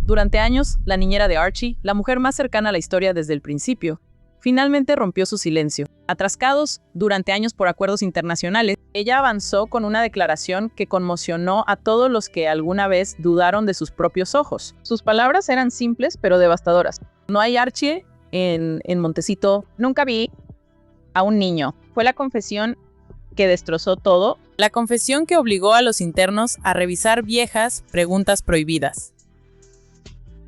Durante años, la niñera de Archie, la mujer más cercana a la historia desde el principio, finalmente rompió su silencio. Atrascados durante años por acuerdos internacionales, ella avanzó con una declaración que conmocionó a todos los que alguna vez dudaron de sus propios ojos. Sus palabras eran simples pero devastadoras. No hay Archie en Montecito. Nunca vi a un niño. Fue la confesión que destrozó todo. La confesión que obligó a los internos a revisar viejas preguntas prohibidas.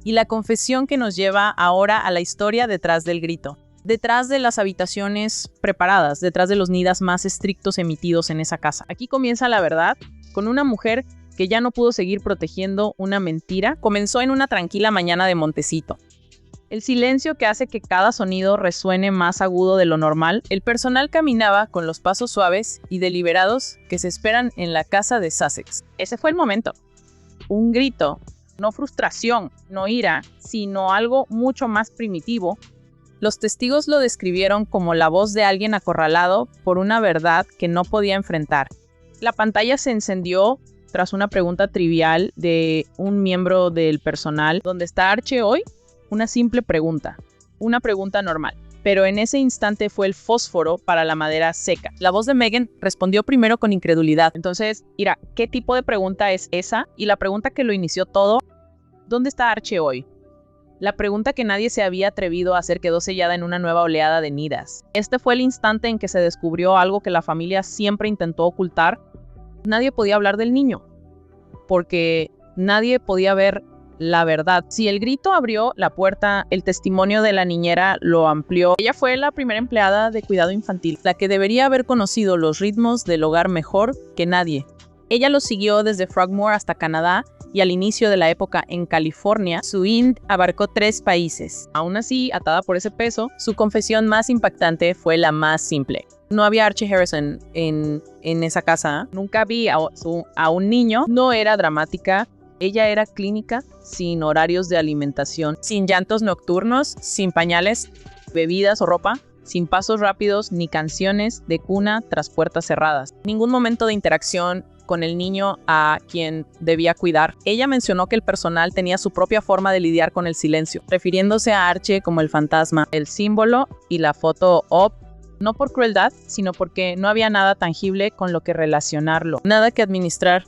Y la confesión que nos lleva ahora a la historia detrás del grito. Detrás de las habitaciones preparadas, detrás de los nidas más estrictos emitidos en esa casa. Aquí comienza la verdad, con una mujer que ya no pudo seguir protegiendo una mentira. Comenzó en una tranquila mañana de Montecito. El silencio que hace que cada sonido resuene más agudo de lo normal. El personal caminaba con los pasos suaves y deliberados que se esperan en la casa de Sussex. Ese fue el momento. Un grito, no frustración, no ira, sino algo mucho más primitivo. Los testigos lo describieron como la voz de alguien acorralado por una verdad que no podía enfrentar. La pantalla se encendió tras una pregunta trivial de un miembro del personal. ¿Dónde está Archie hoy? Una simple pregunta, una pregunta normal. Pero en ese instante fue el fósforo para la madera seca. La voz de Megan respondió primero con incredulidad. Entonces, Ira, ¿qué tipo de pregunta es esa? Y la pregunta que lo inició todo, ¿dónde está Archie hoy? La pregunta que nadie se había atrevido a hacer quedó sellada en una nueva oleada de nidas. Este fue el instante en que se descubrió algo que la familia siempre intentó ocultar. Nadie podía hablar del niño, porque nadie podía ver la verdad. Si el grito abrió la puerta, el testimonio de la niñera lo amplió. Ella fue la primera empleada de cuidado infantil, la que debería haber conocido los ritmos del hogar mejor que nadie. Ella lo siguió desde Frogmore hasta Canadá y al inicio de la época en California, su int abarcó 3 países. Aún así, atada por ese peso, su confesión más impactante fue la más simple. No había Archie Harrison en esa casa. Nunca vi a un niño. No era dramática. Ella era clínica, sin horarios de alimentación, sin llantos nocturnos, sin pañales, bebidas o ropa, sin pasos rápidos ni canciones de cuna tras puertas cerradas. Ningún momento de interacción con el niño a quien debía cuidar. Ella mencionó que el personal tenía su propia forma de lidiar con el silencio, refiriéndose a Archie como el fantasma, el símbolo y la foto op, no por crueldad, sino porque no había nada tangible con lo que relacionarlo, nada que administrar,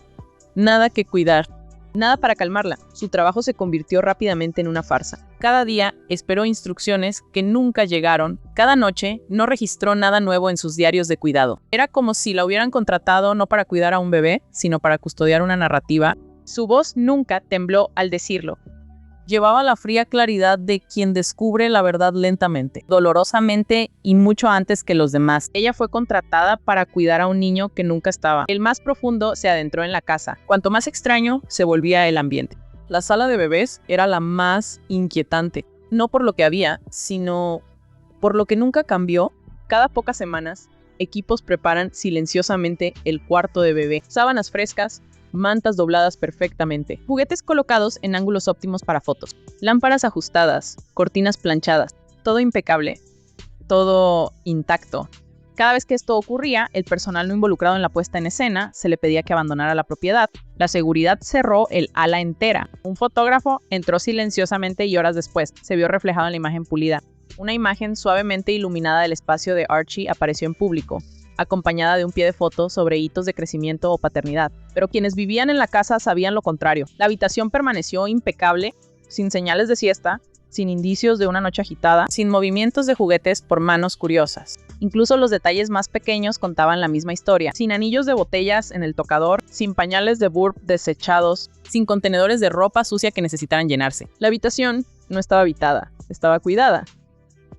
nada que cuidar. Nada para calmarla. Su trabajo se convirtió rápidamente en una farsa. Cada día esperó instrucciones que nunca llegaron. Cada noche no registró nada nuevo en sus diarios de cuidado. Era como si la hubieran contratado no para cuidar a un bebé, sino para custodiar una narrativa. Su voz nunca tembló al decirlo. Llevaba la fría claridad de quien descubre la verdad lentamente, dolorosamente y mucho antes que los demás. Ella fue contratada para cuidar a un niño que nunca estaba. El más profundo se adentró en la casa. Cuanto más extraño se volvía el ambiente. La sala de bebés era la más inquietante, no por lo que había, sino por lo que nunca cambió. Cada pocas semanas, equipos preparan silenciosamente el cuarto de bebé. Sábanas frescas, mantas dobladas perfectamente, juguetes colocados en ángulos óptimos para fotos, lámparas ajustadas, cortinas planchadas, todo impecable, todo intacto. Cada vez que esto ocurría, el personal no involucrado en la puesta en escena se le pedía que abandonara la propiedad. La seguridad cerró el ala entera. Un fotógrafo entró silenciosamente y horas después se vio reflejado en la imagen pulida. Una imagen suavemente iluminada del espacio de Archie apareció en público, acompañada de un pie de foto sobre hitos de crecimiento o paternidad. Pero quienes vivían en la casa sabían lo contrario. La habitación permaneció impecable, sin señales de siesta, sin indicios de una noche agitada, sin movimientos de juguetes por manos curiosas. Incluso los detalles más pequeños contaban la misma historia. Sin anillos de botellas en el tocador, sin pañales de burp desechados, sin contenedores de ropa sucia que necesitaran llenarse. La habitación no estaba habitada, estaba cuidada.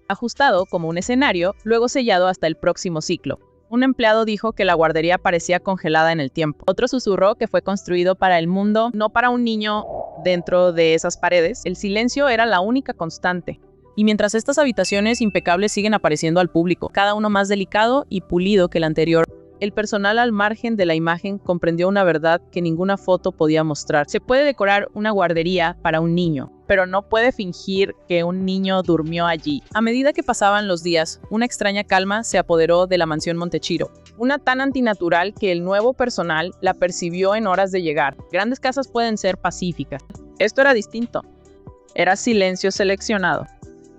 Ajustado como un escenario, luego sellado hasta el próximo ciclo. Un empleado dijo que la guardería parecía congelada en el tiempo. Otro susurró que fue construido para el mundo, no para un niño dentro de esas paredes. El silencio era la única constante. Y mientras estas habitaciones impecables siguen apareciendo al público, cada uno más delicado y pulido que el anterior, el personal al margen de la imagen comprendió una verdad que ninguna foto podía mostrar. Se puede decorar una guardería para un niño, pero no puede fingir que un niño durmió allí. A medida que pasaban los días, una extraña calma se apoderó de la mansión Montecito. Una tan antinatural que el nuevo personal la percibió en horas de llegar. Grandes casas pueden ser pacíficas. Esto era distinto. Era silencio seleccionado.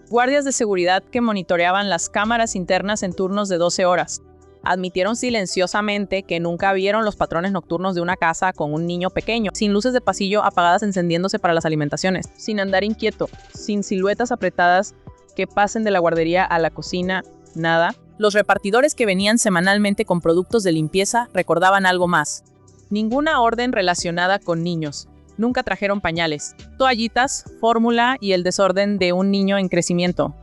Guardias de seguridad que monitoreaban las cámaras internas en turnos de 12 horas. Admitieron silenciosamente que nunca vieron los patrones nocturnos de una casa con un niño pequeño, sin luces de pasillo apagadas encendiéndose para las alimentaciones, sin andar inquieto, sin siluetas apretadas que pasen de la guardería a la cocina, nada. Los repartidores que venían semanalmente con productos de limpieza recordaban algo más. Ninguna orden relacionada con niños. Nunca trajeron pañales, toallitas, fórmula y el desorden de un niño en crecimiento.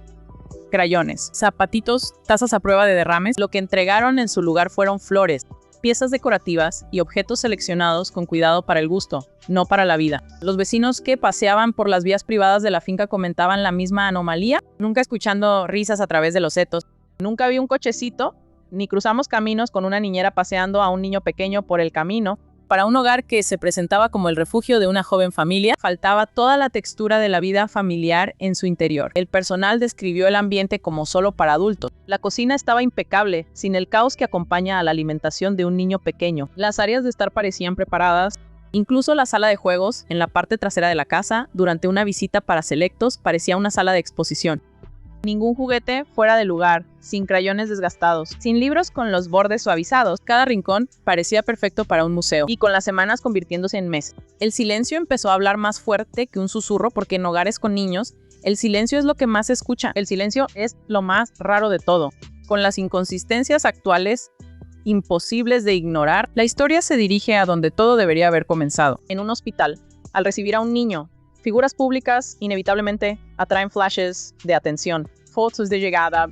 Crayones, zapatitos, tazas a prueba de derrames. Lo que entregaron en su lugar fueron flores, piezas decorativas y objetos seleccionados con cuidado para el gusto, no para la vida. Los vecinos que paseaban por las vías privadas de la finca comentaban la misma anomalía, nunca escuchando risas a través de los setos. Nunca vi un cochecito, ni cruzamos caminos con una niñera paseando a un niño pequeño por el camino. Para un hogar que se presentaba como el refugio de una joven familia, faltaba toda la textura de la vida familiar en su interior. El personal describió el ambiente como solo para adultos. La cocina estaba impecable, sin el caos que acompaña a la alimentación de un niño pequeño. Las áreas de estar parecían preparadas. Incluso la sala de juegos, en la parte trasera de la casa, durante una visita para selectos, parecía una sala de exposición. Ningún juguete fuera de lugar, sin crayones desgastados, sin libros con los bordes suavizados. Cada rincón parecía perfecto para un museo, y con las semanas convirtiéndose en meses. El silencio empezó a hablar más fuerte que un susurro, porque en hogares con niños, el silencio es lo que más se escucha. El silencio es lo más raro de todo. Con las inconsistencias actuales imposibles de ignorar, la historia se dirige a donde todo debería haber comenzado. En un hospital, al recibir a un niño, figuras públicas inevitablemente atraen flashes de atención, fotos de llegada,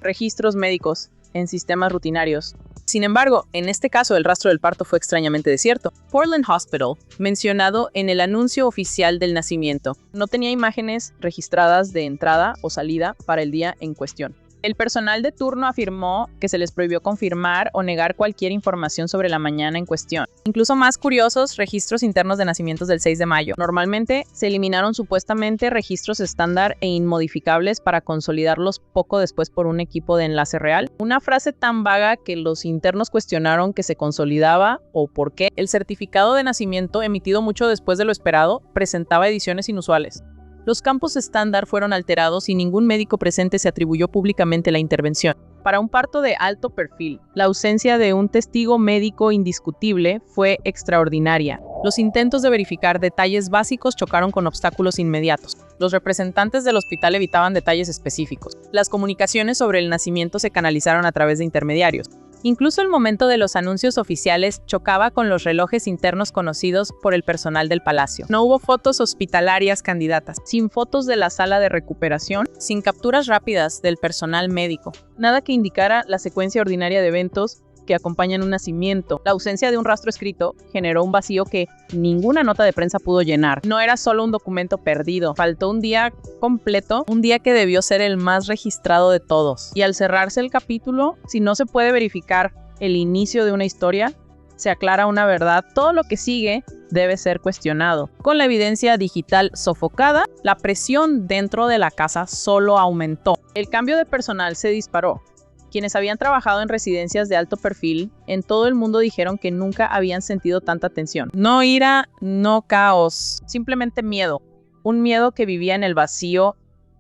registros médicos en sistemas rutinarios. Sin embargo, en este caso el rastro del parto fue extrañamente desierto. Portland Hospital, mencionado en el anuncio oficial del nacimiento, no tenía imágenes registradas de entrada o salida para el día en cuestión. El personal de turno afirmó que se les prohibió confirmar o negar cualquier información sobre la mañana en cuestión. Incluso más curiosos, registros internos de nacimientos del 6 de mayo. Normalmente se eliminaron supuestamente registros estándar e inmodificables para consolidarlos poco después por un equipo de enlace real. Una frase tan vaga que los internos cuestionaron que se consolidaba o por qué. El certificado de nacimiento, emitido mucho después de lo esperado, presentaba ediciones inusuales. Los campos estándar fueron alterados y ningún médico presente se atribuyó públicamente la intervención. Para un parto de alto perfil, la ausencia de un testigo médico indiscutible fue extraordinaria. Los intentos de verificar detalles básicos chocaron con obstáculos inmediatos. Los representantes del hospital evitaban detalles específicos. Las comunicaciones sobre el nacimiento se canalizaron a través de intermediarios. Incluso el momento de los anuncios oficiales chocaba con los relojes internos conocidos por el personal del palacio. No hubo fotos hospitalarias candidatas, sin fotos de la sala de recuperación, sin capturas rápidas del personal médico. Nada que indicara la secuencia ordinaria de eventos que acompañan un nacimiento. La ausencia de un rastro escrito generó un vacío que ninguna nota de prensa pudo llenar. No era solo un documento perdido, faltó un día completo, un día que debió ser el más registrado de todos. Y al cerrarse el capítulo, si no se puede verificar el inicio de una historia, se aclara una verdad, todo lo que sigue debe ser cuestionado. Con la evidencia digital sofocada, la presión dentro de la casa solo aumentó. El cambio de personal se disparó. Quienes habían trabajado en residencias de alto perfil en todo el mundo dijeron que nunca habían sentido tanta tensión. No ira, no caos, simplemente miedo. Un miedo que vivía en el vacío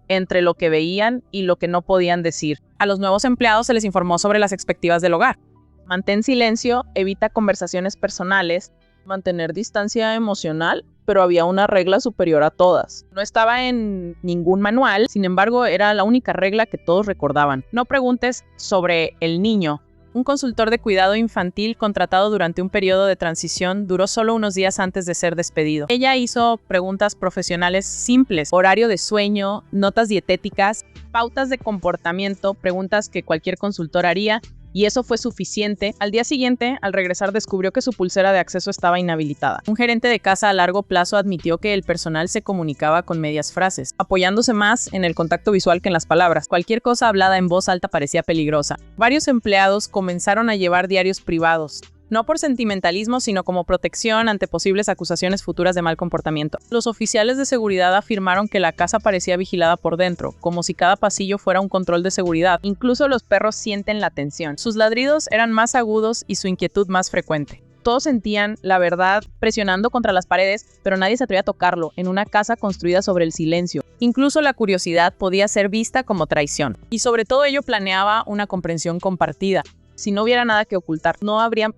entre lo que veían y lo que no podían decir. A los nuevos empleados se les informó sobre las expectativas del hogar. Mantén silencio, evita conversaciones personales, mantener distancia emocional, pero había una regla superior a todas. No estaba en ningún manual, sin embargo, era la única regla que todos recordaban. No preguntes sobre el niño. Un consultor de cuidado infantil contratado durante un periodo de transición duró solo unos días antes de ser despedido. Ella hizo preguntas profesionales simples: horario de sueño, notas dietéticas, pautas de comportamiento, preguntas que cualquier consultor haría. Y eso fue suficiente. Al día siguiente, al regresar, descubrió que su pulsera de acceso estaba inhabilitada. Un gerente de casa a largo plazo admitió que el personal se comunicaba con medias frases, apoyándose más en el contacto visual que en las palabras. Cualquier cosa hablada en voz alta parecía peligrosa. Varios empleados comenzaron a llevar diarios privados, no por sentimentalismo, sino como protección ante posibles acusaciones futuras de mal comportamiento. Los oficiales de seguridad afirmaron que la casa parecía vigilada por dentro, como si cada pasillo fuera un control de seguridad. Incluso los perros sienten la tensión. Sus ladridos eran más agudos y su inquietud más frecuente. Todos sentían la verdad presionando contra las paredes, pero nadie se atrevía a tocarlo en una casa construida sobre el silencio. Incluso la curiosidad podía ser vista como traición. Y sobre todo ello planeaba una comprensión compartida. Si no hubiera nada que ocultar, no habría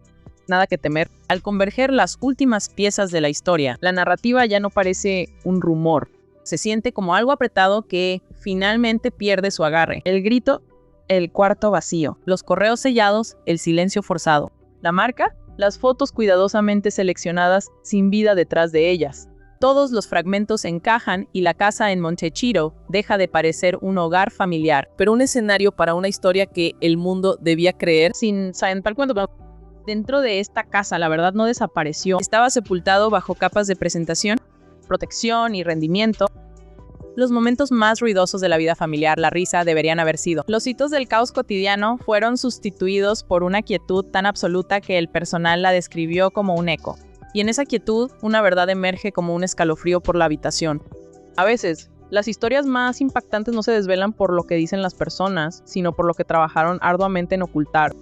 nada que temer. Al converger las últimas piezas de la historia, la narrativa ya no parece un rumor. Se siente como algo apretado que finalmente pierde su agarre. El grito, el cuarto vacío. Los correos sellados, el silencio forzado. La marca, las fotos cuidadosamente seleccionadas sin vida detrás de ellas. Todos los fragmentos encajan y la casa en Montecito deja de parecer un hogar familiar, pero un escenario para una historia que el mundo debía creer sin saber tal cuento. Dentro de esta casa, la verdad no desapareció. Estaba sepultado bajo capas de presentación, protección y rendimiento. Los momentos más ruidosos de la vida familiar, la risa, deberían haber sido. Los hitos del caos cotidiano fueron sustituidos por una quietud tan absoluta que el personal la describió como un eco. Y en esa quietud, una verdad emerge como un escalofrío por la habitación. A veces, las historias más impactantes no se desvelan por lo que dicen las personas, sino por lo que trabajaron arduamente en ocultar.